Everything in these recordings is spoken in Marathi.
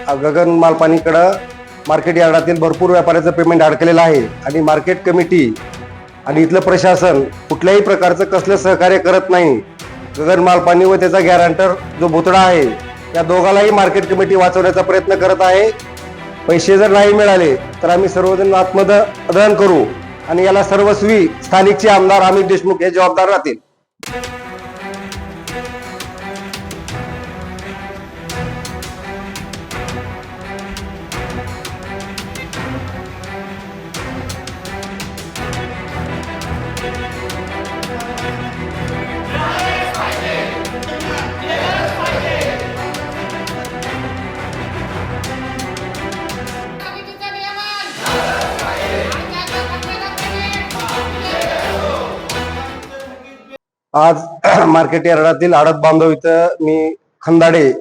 गगन मालपाणीकडं मार्केट यार्डातील भरपूर व्यापाऱ्याचं पेमेंट अडकलेलं आहे आणि मार्केट कमिटी आणि इथलं प्रशासन कुठल्याही प्रकारचं कसलं सहकार्य करत नाही. गगन मालपाणी व त्याचा गॅरंटर जो भुतडा आहे या दोघालाही मार्केट कमिटी वाचवण्याचा प्रयत्न करत आहे. पैसे जर नाही मिळाले तर आम्ही सर्वजण आत्मदहन करू आणि याला सर्वस्वी स्थानिकचे आमदार अमित देशमुख हे जबाबदार राहतील. आज मार्केट यार्डातील आडत बांधव इथं मी खंदाडे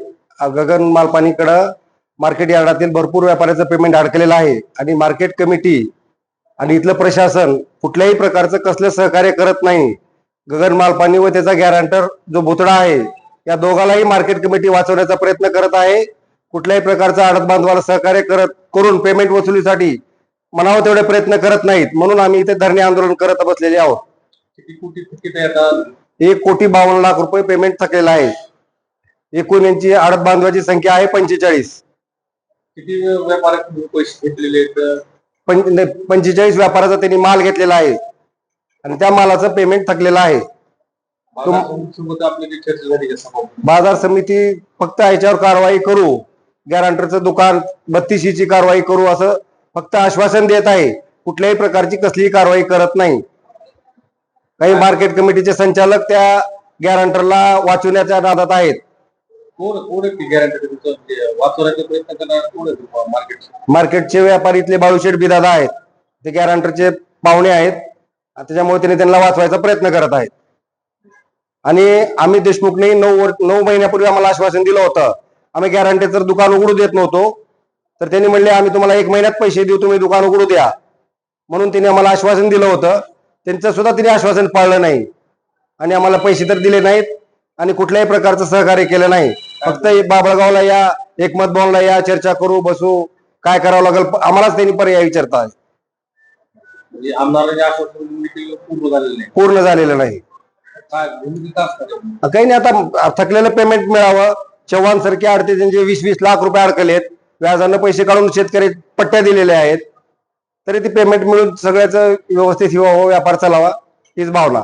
गगन मालपाणीकडं मार्केट यार्डातील भरपूर व्यापाऱ्याचं पेमेंट अडकलेलं आहे आणि मार्केट कमिटी आणि इथलं प्रशासन कुठल्याही प्रकारचं कसलं सहकार्य करत नाही. गगन मालपाणी व त्याचा गॅरंटर जो भुतडा आहे या दोघालाही मार्केट कमिटी वाचवण्याचा प्रयत्न करत आहे. कुठल्याही प्रकारचं आडत बांधवाला सहकार्य करून पेमेंट वसुलीसाठी म्हणावं तेवढे प्रयत्न करत नाहीत. म्हणून आम्ही इथे धरणे आंदोलन करत बसलेले आहोत. किती कोटी थकीत येतात? 1,52,00,000 पेमेंट थकलेलं आहे. एकूण यांची आडत बांधवाची संख्या आहे 45. किती व्यापाऱ्यांकडून पैसे घेतलेले आहेत? 45 व्यापाराचा त्यांनी माल घेतलेला आहे आणि त्या मालाचं पेमेंट थकलेलं आहे. सोबत आपली जी चर्चा झाली का सभा? बाजार समिती फक्त याच्यावर कारवाई करू, गॅरंटरचं दुकान 32ची कारवाई करू असं फक्त आश्वासन देत आहे. कुठल्याही प्रकारची कसलीही कारवाई करत नाही. काही मार्केट कमिटीचे संचालक त्या गॅरंटरला वाचवण्याच्या नादात आहेत. कोण कोण आहे ती गॅरंटी वाचवण्याचा प्रयत्न करणार? कोण आहे मार्केटचे व्यापारी इथले बाळूशेठ बिदादा आहेत. ते गॅरंटरचे पाहुणे आहेत. त्याच्यामुळे त्यांना वाचवायचा प्रयत्न करत आहेत. आणि अमित देशमुखने 9 महिन्यापूर्वी आम्हाला आश्वासन दिलं होतं. आम्ही गॅरंटीचं दुकान उघडू देत नव्हतो, तर त्यांनी म्हणले आम्ही तुम्हाला 1 महिन्यात पैसे देऊ, तुम्ही दुकान उघडू द्या. म्हणून त्यांनी आम्हाला आश्वासन दिलं होतं. त्यांचं सुद्धा तिने आश्वासन पाळलं नाही आणि आम्हाला पैसे तर दिले नाहीत आणि कुठल्याही प्रकारचं सहकार्य केलं नाही. फक्त बाबळगावला या, एकमत भवनला या, चर्चा करू, बसू, काय करावं लागेल आम्हालाच त्यांनी पर्याय विचारतात. पूर्ण झालेलं नाही. काही नाही, आता थकलेलं पेमेंट मिळावं. चव्हाण सारखे आडते त्यांचे 20-20 लाख रुपये अडकलेत. व्याजानं पैसे काढून शेतकरी पट्ट्या दिलेल्या आहेत. तरी ती पेमेंट मिळून सगळ्याचं व्यवस्थित व्यापार चालावा हीच भावना.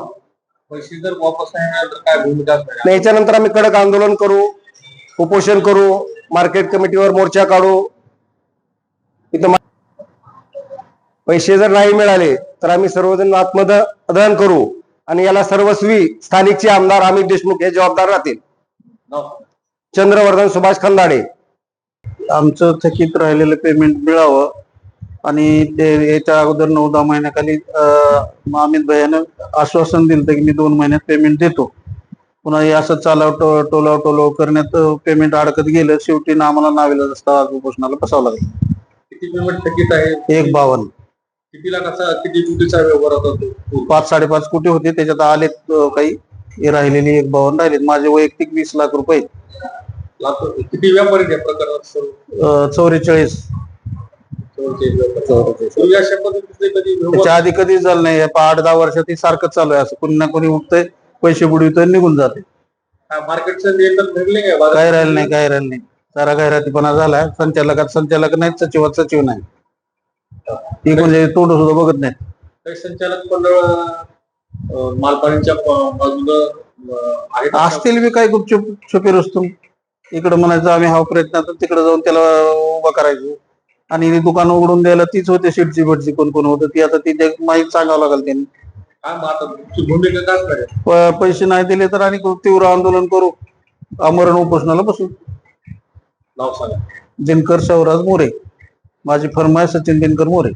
पैसे जर वापस नाही तर काय भूमिका? याच्यानंतर आम्ही कडक आंदोलन करू, उपोषण करू, मार्केट कमिटीवर मोर्चा काढू. इथं पैसे जर नाही मिळाले तर आम्ही सर्वजण आत्मदहन करू आणि याला सर्वस्वी स्थानिकचे आमदार अमित देशमुख हे जबाबदार राहतील. चंद्रवर्धन सुभाष खंदाडे. आमचं थकीत राहिलेलं पेमेंट मिळावं आणि ते याच्या अगोदर 9-10 महिन्याखाली अमित भैयानं आश्वासन दिलं की मी 2 महिन्यात पेमेंट देतो. पुन्हा हे असं टोलाव करण्यात पेमेंट अडकत गेलं. शेवटी आम्हाला नावेला रस्ता उपोषणाला बसावं लागलं. किती पेमेंट थकीत आहे? 1,52. किती लाखाचा, किती कोटीचा व्यवहार होता? 5-5.5 कोटी होते. त्याच्यात आलेत काही, हे राहिलेली 1,52 राहिलेत. माझे वैयक्तिक 20 लाख रुपये. किती व्यापारी त्या प्रकरणात? 44. त्याच्या आधी कधीच झालं नाही. 8-10 वर्षात सारखंच चालू आहे. असं कोणी ना कोणी उठतंय, पैसे बुडवितोय, निघून जाते. मार्केटचं नियंत्रण भेटले काय? काय राहिलं नाही. सारा गैरातीपणा झालाय. संचालक नाहीत, सचिवात सचिव नाही. ती म्हणजे तोंड सुद्धा बघत नाहीत. काही संचालक मंडळ मालपाणीच्या बाजूला असतील बी काही गुपचूप छुपे रुस्तुम. इकडं म्हणायचं आम्ही हा प्रयत्न, तिकडे जाऊन त्याला उभा करायचं आणि दुकान उघडून द्यायला तीच होते शेटची भटची कोण होतं ती. आता ती माहिती सांगावं लागेल त्यांनी. पैसे नाही दिले तर आणि तीव्र आंदोलन करू, आमरण उपोषणाला बसू. नाव सांगा. दिनकर शिवराज मोरे. माझी फर्म आहे सचिन दिनकर मोरे.